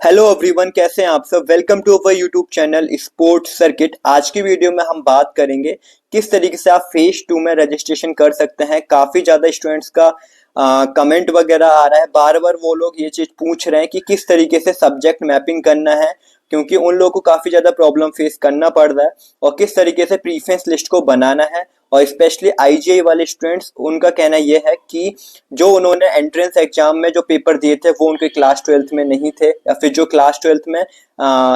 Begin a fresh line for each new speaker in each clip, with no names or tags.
Hello everyone, कैसे हैं आप सब। Welcome to our YouTube channel sports circuit. आज की वीडियो में हम बात करेंगे किस तरीके से आप फेज 2 में रजिस्ट्रेशन कर सकते हैं। काफ़ी ज़्यादा स्टूडेंट्स का कमेंट वगैरह आ रहा है, बार बार वो लोग ये चीज़ पूछ रहे हैं कि किस तरीके से सब्जेक्ट मैपिंग करना है, क्योंकि उन लोगों को काफ़ी ज़्यादा प्रॉब्लम फेस करना पड़ रहा है। और किस तरीके से प्रीफरेंस लिस्ट को बनाना है, और स्पेशली आईजीआई वाले स्टूडेंट्स, उनका कहना यह है कि जो उन्होंने एंट्रेंस एग्जाम में जो पेपर दिए थे वो उनके क्लास 12th में नहीं थे, या फिर जो क्लास 12th में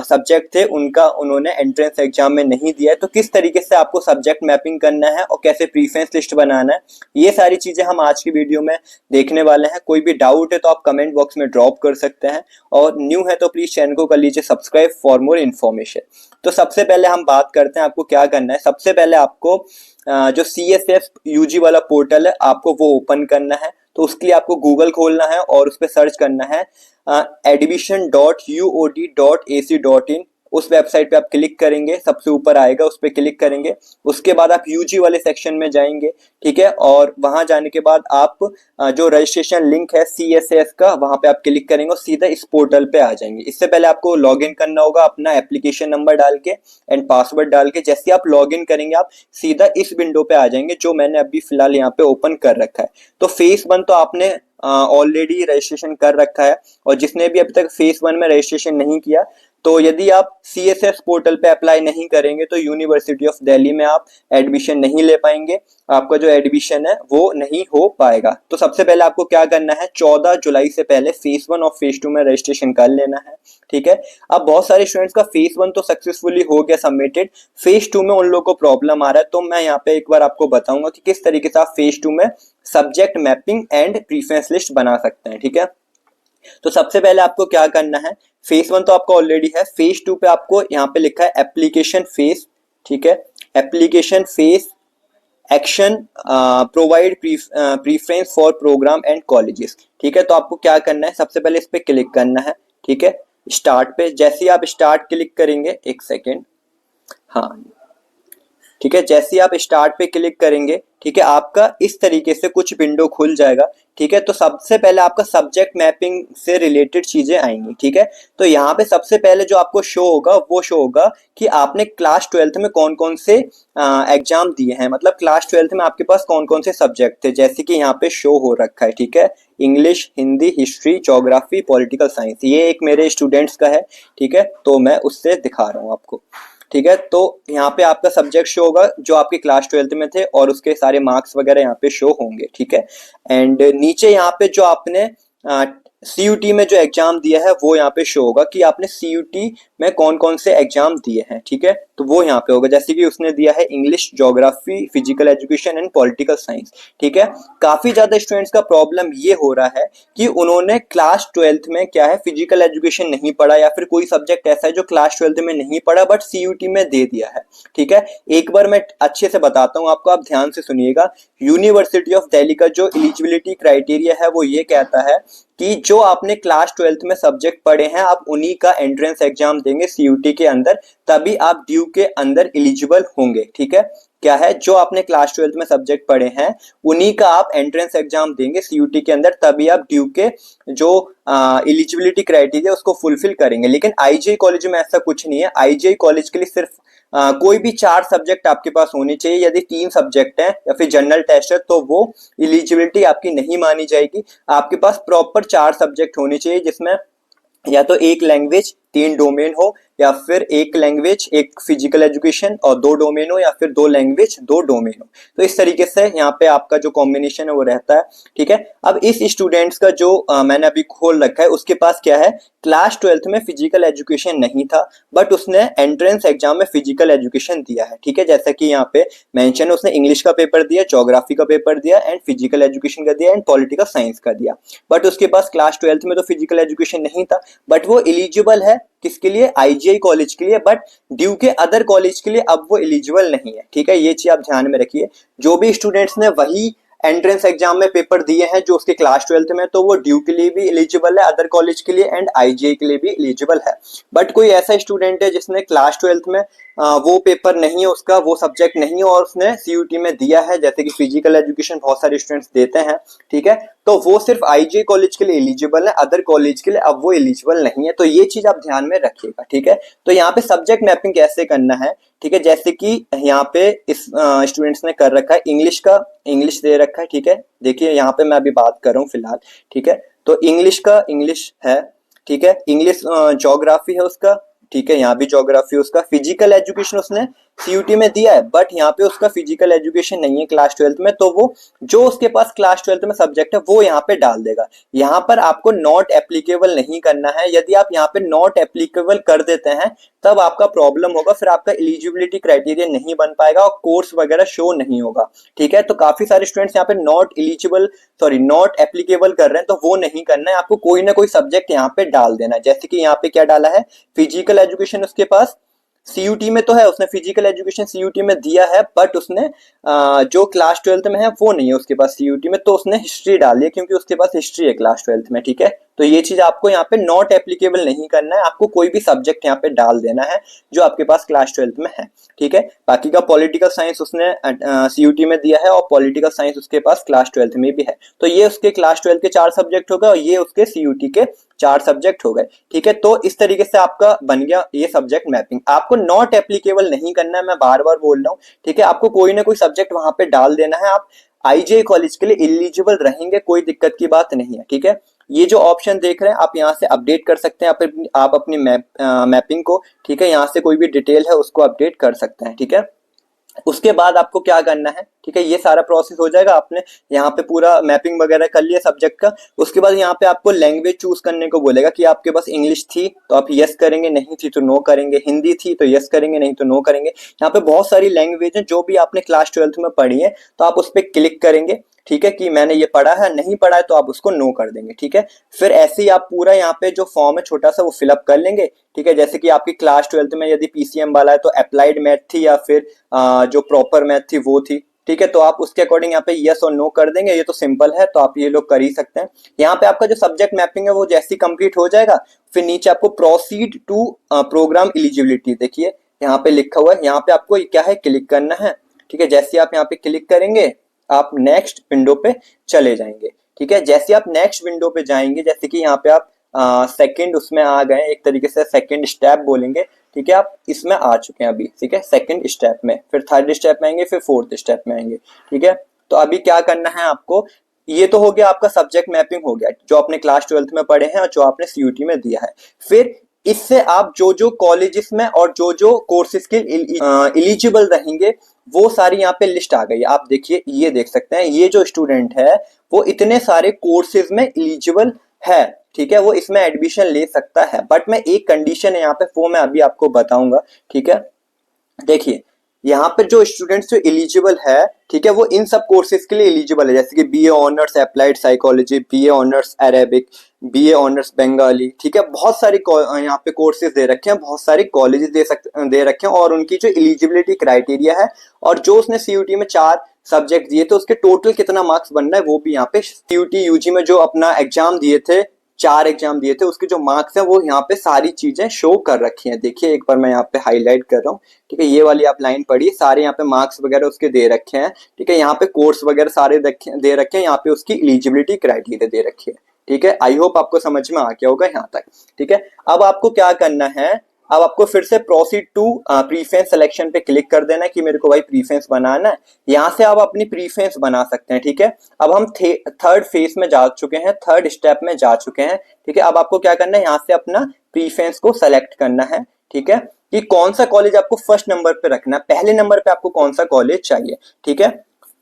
सब्जेक्ट थे उनका उन्होंने एंट्रेंस एग्जाम में नहीं दिया है। तो किस तरीके से आपको सब्जेक्ट मैपिंग करना है और कैसे प्रीफरेंस लिस्ट बनाना है, ये सारी चीज़ें हम आज की वीडियो में देखने वाले हैं। कोई भी डाउट है तो आप कमेंट बॉक्स में ड्रॉप कर सकते हैं, और न्यू है तो प्लीज़ चैनल को कर लीजिए सब्सक्राइब फॉर मोर इन्फॉर्मेशन। तो सबसे पहले हम बात करते हैं आपको क्या करना है। सबसे पहले आपको जो CSF UG वाला पोर्टल है आपको वो ओपन करना है। तो उसके लिए आपको गूगल खोलना है और उस पर सर्च करना है admission.uod.ac.in। उस वेबसाइट पे आप क्लिक करेंगे, सबसे ऊपर आएगा, उस पर क्लिक करेंगे। उसके बाद आप यूजी वाले सेक्शन में जाएंगे, ठीक है। और वहां जाने के बाद आप जो रजिस्ट्रेशन लिंक है CSF का, वहां पे आप क्लिक करेंगे और सीधा इस पोर्टल पे आ जाएंगे। इससे पहले आपको लॉगिन करना होगा अपना एप्लीकेशन नंबर डाल के एंड पासवर्ड डाल के। जैसे आप लॉगिन करेंगे आप सीधा इस विंडो पे आ जाएंगे, जो मैंने अभी फिलहाल यहाँ पे ओपन कर रखा है। तो फेज 1 तो आपने ऑलरेडी रजिस्ट्रेशन कर रखा है, और जिसने भी अभी तक फेज 1 में रजिस्ट्रेशन नहीं किया, तो यदि आप CSF पोर्टल पे अप्लाई नहीं करेंगे तो यूनिवर्सिटी ऑफ दिल्ली में आप एडमिशन नहीं ले पाएंगे। आपका जो एडमिशन है वो नहीं हो पाएगा। तो सबसे पहले आपको क्या करना है, 14 जुलाई से पहले फेज 1 और फेज 2 में रजिस्ट्रेशन कर लेना है, ठीक है। अब बहुत सारे स्टूडेंट्स का फेज 1 तो सक्सेसफुली हो गया सबमिटेड, फेज 2 में उन लोगों को प्रॉब्लम आ रहा है। तो मैं यहाँ पे एक बार आपको बताऊंगा कि किस तरीके से आप फेज 2 में subject mapping and preference list बना सकते हैं, ठीक है। तो सबसे पहले आपको क्या करना है, फेज 1 तो आपका ऑलरेडी है, फेज 2 पे आपको यहाँ पे लिखा है एप्लीकेशन फेज, ठीक है। Application phase action provide preference for program and colleges, ठीक है। तो आपको क्या करना है, सबसे पहले इस पे क्लिक करना है, ठीक है। स्टार्ट पे जैसे ही आप स्टार्ट क्लिक करेंगे, एक सेकेंड, हाँ ठीक है, जैसे ही आप स्टार्ट पे क्लिक करेंगे, ठीक है, आपका इस तरीके से कुछ विंडो खुल जाएगा, ठीक है। तो सबसे पहले आपका सब्जेक्ट मैपिंग से रिलेटेड चीजें आएंगी, ठीक है। तो यहाँ पे सबसे पहले जो आपको शो होगा वो शो होगा कि आपने क्लास 12th में कौन कौन से एग्जाम दिए हैं, मतलब क्लास 12th में आपके पास कौन कौन से सब्जेक्ट थे, जैसे कि यहाँ पे शो हो रखा है, ठीक है। English, Hindi, history, geography, political science, ये एक मेरे स्टूडेंट्स का है, ठीक है। तो मैं उससे दिखा रहा हूँ आपको, ठीक है। तो यहाँ पे आपका सब्जेक्ट शो होगा जो आपके क्लास 12th में थे, और उसके सारे मार्क्स वगैरह यहाँ पे शो होंगे, ठीक है। एंड नीचे यहाँ पे जो आपने CUT में जो एग्जाम दिया है वो यहाँ पे शो होगा कि आपने CUT में कौन कौन से एग्जाम दिए हैं, ठीक है। तो वो यहाँ पे होगा, जैसे कि उसने दिया है English, geography, physical education and political science, ठीक है। काफी ज्यादा स्टूडेंट्स का प्रॉब्लम ये हो रहा है कि उन्होंने क्लास 12th में क्या है, फिजिकल एजुकेशन नहीं पढ़ा, या फिर कोई सब्जेक्ट ऐसा है जो क्लास 12th में नहीं पढ़ा बट CUT में दे दिया है, ठीक है। एक बार मैं अच्छे से बताता हूँ आपको, आप ध्यान से सुनिएगा। यूनिवर्सिटी ऑफ दिल्ली का जो एलिजिबिलिटी क्राइटेरिया है वो ये कहता है कि जो आपने क्लास 12th में सब्जेक्ट पढ़े हैं आप उन्हीं का एंट्रेंस एग्जाम देंगे CUT के अंदर, तभी आप ड्यू के अंदर एलिजिबल होंगे, ठीक है। क्या है, जो आपने क्लास 12th में सब्जेक्ट पढ़े हैं उन्हीं का आप एंट्रेंस एग्जाम देंगे CUT के अंदर, तभी आप ड्यू के जो एलिजिबिलिटी क्राइटेरिया उसको फुलफिल करेंगे। लेकिन IGI कॉलेज में ऐसा कुछ नहीं है। IGI कॉलेज के लिए सिर्फ कोई भी 4 सब्जेक्ट आपके पास होने चाहिए। यदि 3 सब्जेक्ट हैं या फिर जनरल टेस्ट है तो वो एलिजिबिलिटी आपकी नहीं मानी जाएगी। आपके पास प्रॉपर 4 सब्जेक्ट होने चाहिए, जिसमें या तो एक लैंग्वेज 3 डोमेन हो, या फिर एक लैंग्वेज एक फिजिकल एजुकेशन और 2 डोमेन हो, या फिर 2 लैंग्वेज 2 डोमेन हो। तो इस तरीके से यहाँ पे आपका जो कॉम्बिनेशन है वो रहता है, ठीक है। अब इस स्टूडेंट्स का जो मैंने अभी खोल रखा है, उसके पास क्या है, क्लास 12th में फिजिकल एजुकेशन नहीं था बट उसने एंट्रेंस एग्जाम में फिजिकल एजुकेशन दिया है, ठीक है। जैसा कि यहाँ पे मेंशन है, उसने इंग्लिश का पेपर दिया, ज्योग्राफी का पेपर दिया एंड फिजिकल एजुकेशन का दिया एंड पॉलिटिकल साइंस का दिया। बट उसके पास क्लास 12th में तो फिजिकल एजुकेशन नहीं था, बट वो एलिजिबल है किसके लिए, IGI कॉलेज के लिए, बट ड्यू के अदर कॉलेज के लिए अब वो एलिजिबल नहीं है, ठीक है। ये चीज आप ध्यान में रखिए। जो भी स्टूडेंट्स ने वही एंट्रेंस एग्जाम में पेपर दिए हैं जो उसके क्लास 12th में, तो वो ड्यू के लिए भी एलिजिबल है, अदर कॉलेज के लिए एंड IGI के लिए भी एलिजिबल है। बट कोई ऐसा स्टूडेंट है जिसने क्लास 12th में वो पेपर नहीं है, उसका वो सब्जेक्ट नहीं है और उसने CUT में दिया है, जैसे कि फिजिकल एजुकेशन बहुत सारे स्टूडेंट्स देते हैं, ठीक है। तो वो सिर्फ आईजे कॉलेज के लिए एलिजिबल है, अदर कॉलेज के लिए अब वो एलिजिबल नहीं है। तो ये चीज आप ध्यान में रखिएगा, ठीक है। तो यहाँ पे सब्जेक्ट मैपिंग कैसे करना है, ठीक है, जैसे कि यहाँ पे इस स्टूडेंट्स ने कर रखा है इंग्लिश का, इंग्लिश दे रखा है, ठीक है। देखिए यहाँ पे मैं अभी बात कर रहा हूँ फिलहाल, ठीक है। तो इंग्लिश का इंग्लिश है, ठीक है, इंग्लिश ज्योग्राफी है उसका, ठीक है, यहाँ भी ज्योग्राफी उसका। फिजिकल एजुकेशन उसने सीयूटी में दिया है, बट यहाँ पे उसका फिजिकल एजुकेशन नहीं है क्लास 12th में, तो वो जो उसके पास क्लास 12th में सब्जेक्ट है वो यहाँ पे डाल देगा। यहाँ पर आपको नॉट एप्लीकेबल नहीं करना है। यदि आप यहाँ पे नॉट एप्लीकेबल कर देते हैं तब आपका प्रॉब्लम होगा, फिर आपका एलिजिबिलिटी क्राइटेरिया नहीं बन पाएगा और कोर्स वगैरह शो नहीं होगा, ठीक है। तो काफी सारे स्टूडेंट्स यहाँ पे not eligible, sorry not applicable कर रहे हैं, तो वो नहीं करना है। आपको कोई ना कोई सब्जेक्ट यहाँ पे डाल देना है। जैसे कि यहाँ पे क्या डाला है, फिजिकल एजुकेशन उसके पास सीयूटी में तो है, उसने फिजिकल एजुकेशन सीयूटी में दिया है, बट उसने जो क्लास 12th में है वो नहीं है उसके पास सीयूटी में, तो उसने हिस्ट्री डाल दी क्योंकि उसके पास हिस्ट्री है क्लास 12th में, ठीक है। तो ये चीज आपको यहाँ पे नॉट एप्लीकेबल नहीं करना है, आपको कोई भी सब्जेक्ट यहाँ पे डाल देना है जो आपके पास क्लास 12th में है, ठीक है। बाकी का पॉलिटिकल साइंस उसने सीयूटी में दिया है और पॉलिटिकल साइंस उसके पास क्लास 12th में भी है, तो ये उसके क्लास 12th के 4 सब्जेक्ट हो गए और ये उसके सीयूटी के 4 सब्जेक्ट हो गए, ठीक है। तो इस तरीके से आपका बन गया ये सब्जेक्ट मैपिंग। आपको नॉट एप्लीकेबल नहीं करना है, मैं बार बार बोल रहा हूँ, ठीक है। आपको कोई ना कोई सब्जेक्ट वहां पे डाल देना है, आप आईजे कॉलेज के लिए एलिजिबल रहेंगे, कोई दिक्कत की बात नहीं है, ठीक है। ये जो ऑप्शन देख रहे हैं आप यहाँ से अपडेट कर सकते हैं, आप अपनी मैपिंग को, ठीक है, यहाँ से कोई भी डिटेल है उसको अपडेट कर सकते हैं, ठीक है। उसके बाद आपको क्या करना है, ठीक है, ये सारा प्रोसेस हो जाएगा, आपने यहाँ पे पूरा मैपिंग वगैरह कर लिया सब्जेक्ट का। उसके बाद यहाँ पे आपको लैंग्वेज चूज करने को बोलेगा कि आपके पास इंग्लिश थी तो आप यस करेंगे, नहीं थी तो नो करेंगे, हिंदी थी तो यस करेंगे, नहीं तो नो करेंगे। यहाँ पे बहुत सारी लैंग्वेज है जो भी आपने क्लास 12th में पढ़ी है, तो आप उस पर क्लिक करेंगे, ठीक है, कि मैंने ये पढ़ा है, नहीं पढ़ा है तो आप उसको नो कर देंगे, ठीक है। फिर ऐसे ही आप पूरा यहाँ पे जो फॉर्म है छोटा सा वो फिलअप कर लेंगे, ठीक है। जैसे कि आपकी क्लास 12th में यदि पीसीएम वाला है तो अप्लाइड मैथ थी या फिर जो प्रॉपर मैथ थी वो थी, ठीक है। तो आप उसके अकॉर्डिंग यहाँ पे यस और नो कर देंगे, ये तो सिंपल है, तो आप ये लोग कर ही सकते हैं। यहाँ पे आपका जो सब्जेक्ट मैपिंग है वो जैसे कंप्लीट हो जाएगा, फिर नीचे आपको प्रोसीड टू प्रोग्राम एलिजिबिलिटी, देखिए यहाँ पे लिखा हुआ है, यहाँ पे आपको क्या है क्लिक करना है, ठीक है। जैसे आप यहाँ पे क्लिक करेंगे आप नेक्स्ट विंडो पे चले जाएंगे, ठीक है। जैसे आप नेक्स्ट विंडो पे जाएंगे, जैसे कि यहाँ पे आप सेकंड उसमें आ गए, एक तरीके से सेकंड स्टेप बोलेंगे, ठीक है। आप इसमें आ चुके हैं अभी, ठीक है, सेकंड स्टेप में, फिर थर्ड स्टेप में आएंगे, फिर फोर्थ स्टेप में आएंगे, ठीक है। तो अभी क्या करना है आपको, ये तो हो गया आपका सब्जेक्ट मैपिंग हो गया जो आपने क्लास 12th में पढ़े हैं और जो आपने सीयूटी में दिया है। फिर इससे आप जो जो कॉलेजेस में और जो जो कोर्सेज के एलिजिबल रहेंगे वो सारी यहाँ पे लिस्ट आ गई। आप देखिए, ये देख सकते हैं, ये जो स्टूडेंट है वो इतने सारे कोर्सेज में एलिजिबल है, ठीक है, वो इसमें एडमिशन ले सकता है। बट मैं एक कंडीशन है यहाँ पे, वो मैं अभी आपको बताऊंगा, ठीक है। देखिए यहाँ पर जो स्टूडेंट्स जो एलिजिबल है, ठीक है, वो इन सब कोर्सेज के लिए एलिजिबल है, जैसे कि BA honours applied psychology, BA honours Arabic, BA honours Bengali, ठीक है। बहुत सारे यहाँ पे कोर्सेज दे रखे हैं, बहुत सारे कॉलेजेस दे रखे हैं, और उनकी जो एलिजिबिलिटी क्राइटेरिया है और जो उसने सीयूटी में 4 सब्जेक्ट दिए थे उसके टोटल कितना मार्क्स बनना है वो भी यहाँ पे, सीयूटी यूजी में जो अपना एग्जाम दिए थे, 4 एग्जाम दिए थे, उसके जो मार्क्स हैं वो यहाँ पे सारी चीजें शो कर रखी हैं। देखिए एक बार मैं यहाँ पे हाईलाइट कर रहा हूँ, ठीक है, ये वाली आप लाइन पढ़िए, सारे यहाँ पे मार्क्स वगैरह उसके दे रखे हैं, ठीक है। यहाँ पे कोर्स वगैरह सारे दे रखे हैं, यहाँ पे उसकी एलिजिबिलिटी क्राइटेरिया दे रखी है, ठीक है। आई होप आपको समझ में आ गया होगा यहाँ तक, ठीक है। अब आपको क्या करना है, अब आपको फिर से प्रोसीड टू प्रीफेंस सिलेक्शन पे क्लिक कर देना है कि मेरे को भाई प्रीफेंस बनाना है। यहाँ से आप अपनी प्रीफेंस बना सकते हैं, ठीक है। अब हम थर्ड फेज में जा चुके हैं, थर्ड स्टेप में जा चुके हैं, ठीक है। अब आपको क्या करना है, यहाँ से अपना प्रीफेंस को सेलेक्ट करना है, ठीक है, कि कौन सा कॉलेज आपको फर्स्ट नंबर पे रखना है, पहले नंबर पे आपको कौन सा कॉलेज चाहिए, ठीक है।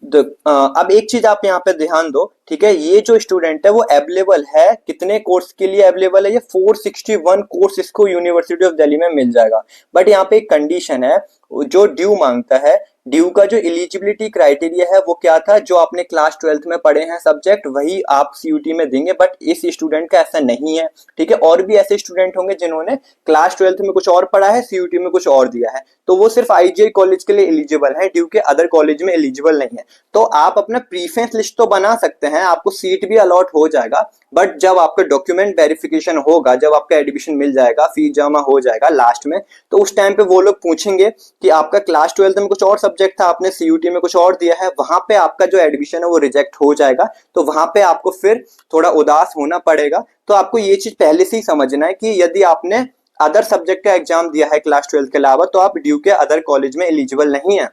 अब एक चीज आप यहाँ पे ध्यान दो, ठीक है, ये जो स्टूडेंट है वो अवेलेबल है कितने कोर्स के लिए अवेलेबल है, ये 461 कोर्स इसको यूनिवर्सिटी ऑफ दिल्ली में मिल जाएगा। बट यहाँ पे एक कंडीशन है, जो ड्यू मांगता है, ड्यू का जो एलिजिबिलिटी क्राइटेरिया है वो क्या था, जो आपने क्लास 12th में पढ़े हैं सब्जेक्ट वही आप सीयूटी में देंगे, बट इस स्टूडेंट का ऐसा नहीं है, ठीक है। और भी ऐसे स्टूडेंट होंगे जिन्होंने क्लास 12th में कुछ और पढ़ा है, सीयूटी में कुछ और दिया है, तो वो सिर्फ IGI कॉलेज के लिए एलिजिबल है, ड्यू के अदर कॉलेज में एलिजिबल नहीं है। तो आप अपना प्रीफरेंस लिस्ट तो बना सकते हैं, आपको सीट भी अलॉट हो जाएगा, बट जब आपका डॉक्यूमेंट वेरिफिकेशन होगा, जब आपका एडमिशन मिल जाएगा, फीस जमा हो जाएगा लास्ट में, तो उस टाइम पे वो लोग पूछेंगे कि आपका क्लास 12 में कुछ और सब्जेक्ट था, आपने CUT में कुछ और दिया है, वहां पे आपका जो एडमिशन है वो रिजेक्ट हो जाएगा, तो वहां पे आपको फिर थोड़ा उदास होना पड़ेगा। तो आपको ये चीज पहले से ही समझना है कि यदि आपने अदर सब्जेक्ट का एग्जाम दिया है क्लास 12 के अलावा, तो आप ड्यू के अदर कॉलेज में एलिजिबल नहीं है,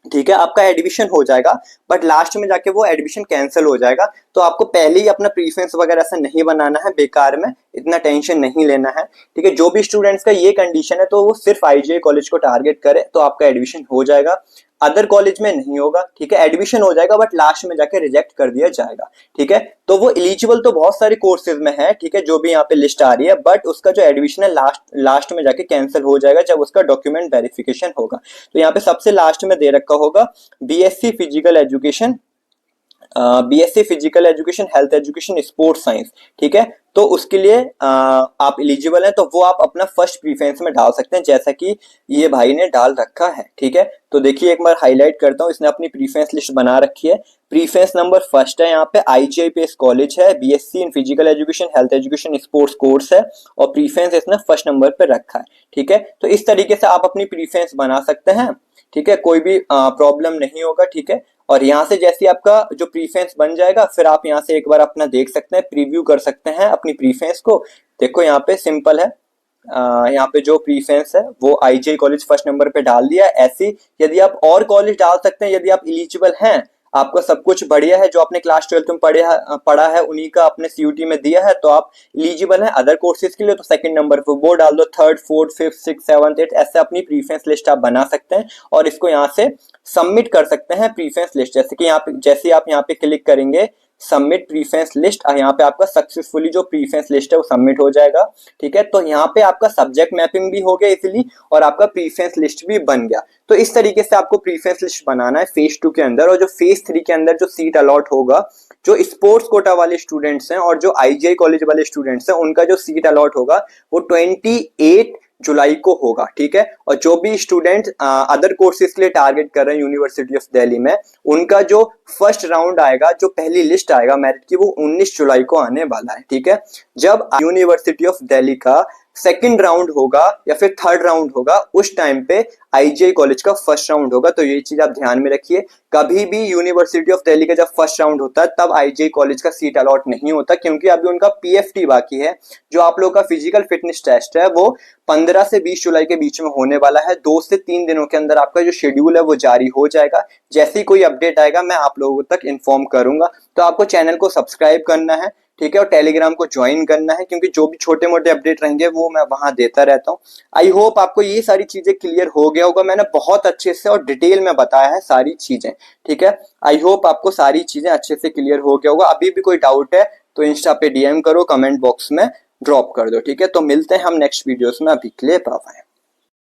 ठीक है। आपका एडमिशन हो जाएगा, बट लास्ट में जाके वो एडमिशन कैंसिल हो जाएगा। तो आपको पहले ही अपना प्रीफरेंस वगैरह ऐसा नहीं बनाना है, बेकार में इतना टेंशन नहीं लेना है, ठीक है। जो भी स्टूडेंट्स का ये कंडीशन है, तो वो सिर्फ IGI कॉलेज को टारगेट करे, तो आपका एडमिशन हो जाएगा, अदर कॉलेज में नहीं होगा, ठीक है। एडमिशन हो जाएगा, बट लास्ट में जाके रिजेक्ट कर दिया जाएगा, ठीक है। तो वो एलिजिबल तो बहुत सारे कोर्सेज में है, ठीक है, जो भी यहाँ पे लिस्ट आ रही है, बट उसका जो एडमिशन है लास्ट में जाके कैंसिल हो जाएगा जब उसका डॉक्यूमेंट वेरिफिकेशन होगा। तो यहाँ पे सबसे लास्ट में दे रखा होगा BSc physical education, BSc physical education, health education, sports science, ठीक है। तो उसके लिए आप एलिजिबल हैं, तो वो आप अपना फर्स्ट प्रीफरेंस में डाल सकते हैं, जैसा कि ये भाई ने डाल रखा है, ठीक है। तो देखिए एक बार हाईलाइट करता हूँ, इसने अपनी प्रीफरेंस लिस्ट बना रखी है। प्रीफरेंस नंबर फर्स्ट है यहाँ पे IGI पेस कॉलेज है, BSc in physical education, health education, sports course है, और प्रीफरेंस इसने फर्स्ट नंबर पे रखा है, ठीक है। तो इस तरीके से आप अपनी प्रीफरेंस बना सकते हैं, ठीक है, कोई भी प्रॉब्लम नहीं होगा, ठीक है। और यहाँ से जैसे आपका जो प्रीफरेंस बन जाएगा, फिर आप यहाँ से एक बार अपना देख सकते हैं, प्रीव्यू कर सकते हैं अपनी प्रीफरेंस को। देखो यहाँ पे सिंपल है, यहाँ पे जो प्रीफरेंस है वो IGI कॉलेज फर्स्ट नंबर पे डाल दिया। ऐसी यदि आप और कॉलेज डाल सकते हैं, यदि आप एलिजिबल हैं, आपका सब कुछ बढ़िया है, जो आपने क्लास 12 में पढ़ा है उन्हीं का आपने CUT में दिया है, तो आप एलिजिबल हैं अदर कोर्सेज के लिए, तो सेकंड नंबर पे वो डाल दो। Third, fourth, fifth, six, seventh, eight, ऐसे अपनी प्रीफरेंस लिस्ट आप बना सकते हैं, और इसको यहाँ से सबमिट कर सकते हैं प्रीफरेंस लिस्ट। जैसे कि जैसे आप यहाँ पे क्लिक करेंगे सबमिट प्रीफरेंस लिस्ट, यहाँ पे आपका सक्सेसफुली जो प्रीफरेंस लिस्ट है वो सबमिट हो जाएगा, ठीक है। तो यहाँ पे आपका सब्जेक्ट मैपिंग भी हो गया इजीली, और आपका प्रीफरेंस लिस्ट भी बन गया। तो इस तरीके से आपको प्रीफरेंस लिस्ट बनाना है फेज 2 के अंदर। और जो फेज 3 के अंदर जो सीट अलॉट होगा, जो स्पोर्ट्स कोटा वाले स्टूडेंट्स हैं और जो IGI कॉलेज वाले स्टूडेंट्स हैं, उनका जो सीट अलॉट होगा वो 28 जुलाई को होगा, ठीक है। और जो भी स्टूडेंट अदर कोर्सेज के लिए टारगेट कर रहे हैं यूनिवर्सिटी ऑफ दिल्ली में, उनका जो फर्स्ट राउंड आएगा, जो पहली लिस्ट आएगा मेरिट की, वो 19 जुलाई को आने वाला है, ठीक है। जब यूनिवर्सिटी ऑफ दिल्ली का सेकंड राउंड होगा या फिर थर्ड राउंड होगा, उस टाइम पे IGI कॉलेज का फर्स्ट राउंड होगा। तो ये चीज आप ध्यान में रखिए, कभी भी यूनिवर्सिटी ऑफ दिल्ली का जब फर्स्ट राउंड होता है, तब IGI कॉलेज का सीट अलॉट नहीं होता, क्योंकि अभी उनका PFT बाकी है। जो आप लोगों का फिजिकल फिटनेस टेस्ट है वो 15 से 20 जुलाई के बीच में होने वाला है। 2 से 3 दिनों के अंदर आपका जो शेड्यूल है वो जारी हो जाएगा। जैसे ही कोई अपडेट आएगा मैं आप लोगों तक इन्फॉर्म करूंगा। तो आपको चैनल को सब्सक्राइब करना है, ठीक है, और टेलीग्राम को ज्वाइन करना है, क्योंकि जो भी छोटे मोटे अपडेट रहेंगे वो मैं वहां देता रहता हूँ। आई होप आपको ये सारी चीजें क्लियर हो गया होगा, मैंने बहुत अच्छे से और डिटेल में बताया है सारी चीजें, ठीक है। आई होप आपको सारी चीजें अच्छे से क्लियर हो गया होगा। अभी भी कोई डाउट है तो इंस्टा पे DM करो, कमेंट बॉक्स में ड्रॉप कर दो, ठीक है। तो मिलते हैं हम नेक्स्ट वीडियोस में, अभी के लिए बाय बाय।